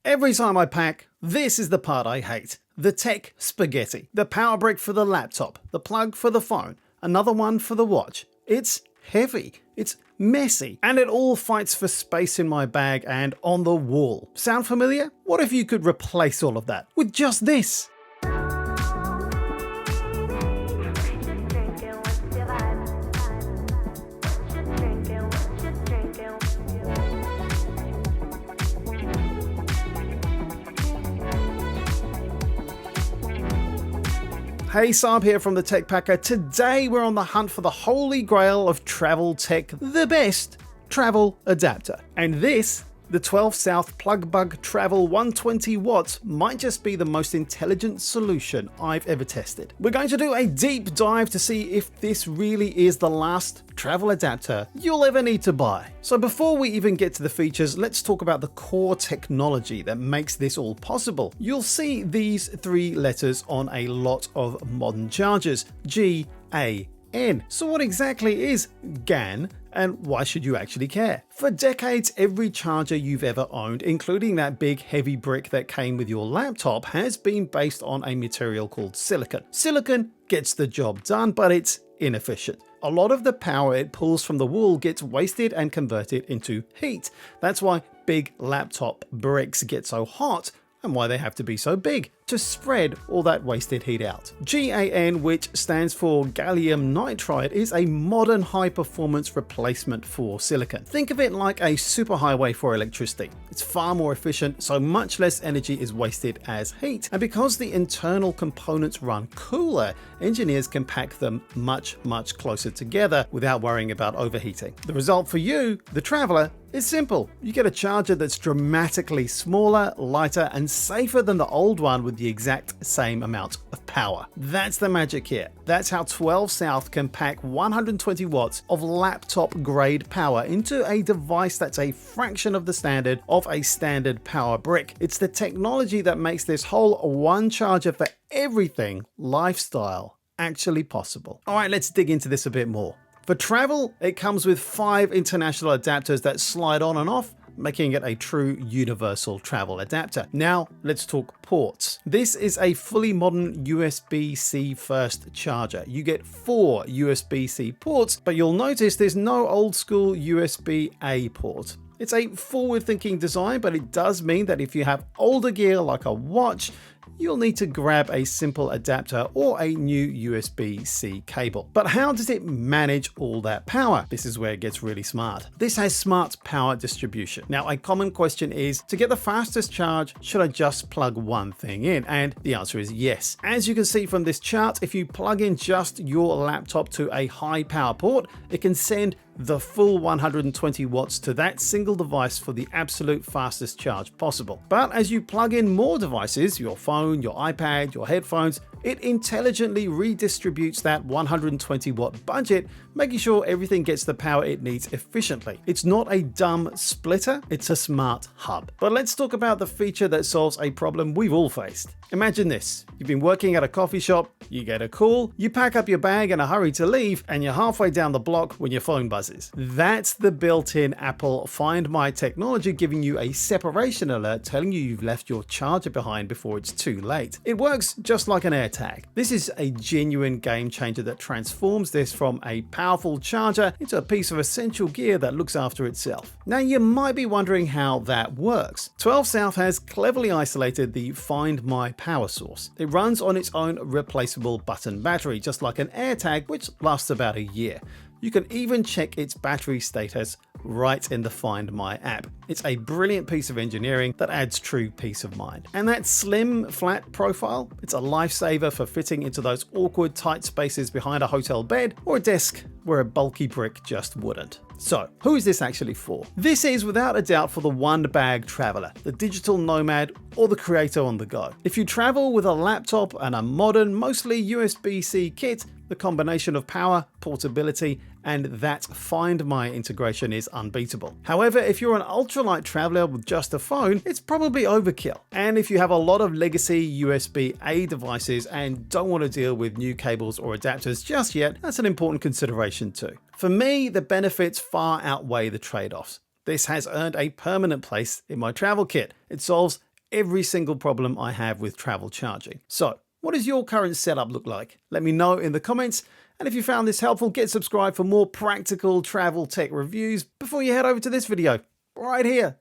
Every time I pack, this is the part I hate. The tech spaghetti. The power brick for the laptop, the plug for the phone, another one for the watch. It's heavy, it's messy, and it all fights for space in my bag and on the wall. Sound familiar? What if you could replace all of that with just this? Hey, Saab here from the Tech Packer. Today we're on the hunt for the holy grail of travel tech, the best travel adapter. And this, the 12 South PlugBug Travel 120 watts, might just be the most intelligent solution I've ever tested. We're going to do a deep dive to see if this really is the last travel adapter you'll ever need to buy. So before we even get to the features, let's talk about the core technology that makes this all possible. You'll see these three letters on a lot of modern chargers, G-A-N. So what exactly is GAN? And why should you actually care? For decades, every charger you've ever owned, including that big heavy brick that came with your laptop, has been based on a material called silicon. Silicon gets the job done, but it's inefficient. A lot of the power it pulls from the wool gets wasted and converted into heat. That's why big laptop bricks get so hot and why they have to be so big, to spread all that wasted heat out. GAN, which stands for gallium nitride, is a modern high-performance replacement for silicon. Think of it like a superhighway for electricity. It's far more efficient, so much less energy is wasted as heat. And because the internal components run cooler, engineers can pack them much closer together without worrying about overheating. The result for you, the traveler, is simple. You get a charger that's dramatically smaller, lighter, and safer than the old one with the exact same amount of power. That's the magic here. That's how 12 South can pack 120 watts of laptop grade power into a device that's a fraction of the standard of a standard power brick. It's the technology that makes this whole one charger for everything lifestyle actually possible. All right, let's dig into this a bit more. For travel, it comes with 5 international adapters that slide on and off, making it a true universal travel adapter. Now, let's talk ports. This is a fully modern USB-C first charger. You get 4 USB-C ports, but you'll notice there's no old school USB-A port. It's a forward-thinking design, but it does mean that if you have older gear like a watch, you'll need to grab a simple adapter or a new USB-C cable. But how does it manage all that power? This is where it gets really smart. This has smart power distribution. Now, a common question is, to get the fastest charge, should I just plug one thing in? And the answer is yes. As you can see from this chart, if you plug in just your laptop to a high power port, it can send the full 120 watts to that single device for the absolute fastest charge possible. But as you plug in more devices, your phone, your iPad, your headphones, it intelligently redistributes that 120 watt budget, making sure everything gets the power it needs efficiently. It's not a dumb splitter, it's a smart hub. But let's talk about the feature that solves a problem we've all faced. Imagine this. You've been working at a coffee shop, you get a call, you pack up your bag in a hurry to leave, and you're halfway down the block when your phone buzzes. That's the built-in Apple FindMy technology giving you a separation alert telling you you've left your charger behind before it's too late. It works just like an AirTag. This is a genuine game changer that transforms this from a powerful charger into a piece of essential gear that looks after itself. Now, you might be wondering how that works. 12 South has cleverly isolated the FindMy power source. It runs on its own replaceable button battery, just like an AirTag, which lasts about a year. You can even check its battery status right in the FindMy app. It's a brilliant piece of engineering that adds true peace of mind. And that slim, flat profile, it's a lifesaver for fitting into those awkward, tight spaces behind a hotel bed or a desk where a bulky brick just wouldn't. So, who is this actually for? This is without a doubt for the one-bag traveler, the digital nomad, or the creator on the go. If you travel with a laptop and a modern, mostly USB-C kit, the combination of power, portability, and that FindMy integration is unbeatable. However, if you're an ultralight traveler with just a phone, it's probably overkill. And if you have a lot of legacy USB-A devices and don't want to deal with new cables or adapters just yet, that's an important consideration too. For me, the benefits far outweigh the trade-offs. This has earned a permanent place in my travel kit. It solves every single problem I have with travel charging. So, what does your current setup look like? Let me know in the comments. And if you found this helpful, get subscribed for more practical travel tech reviews before you head over to this video right here.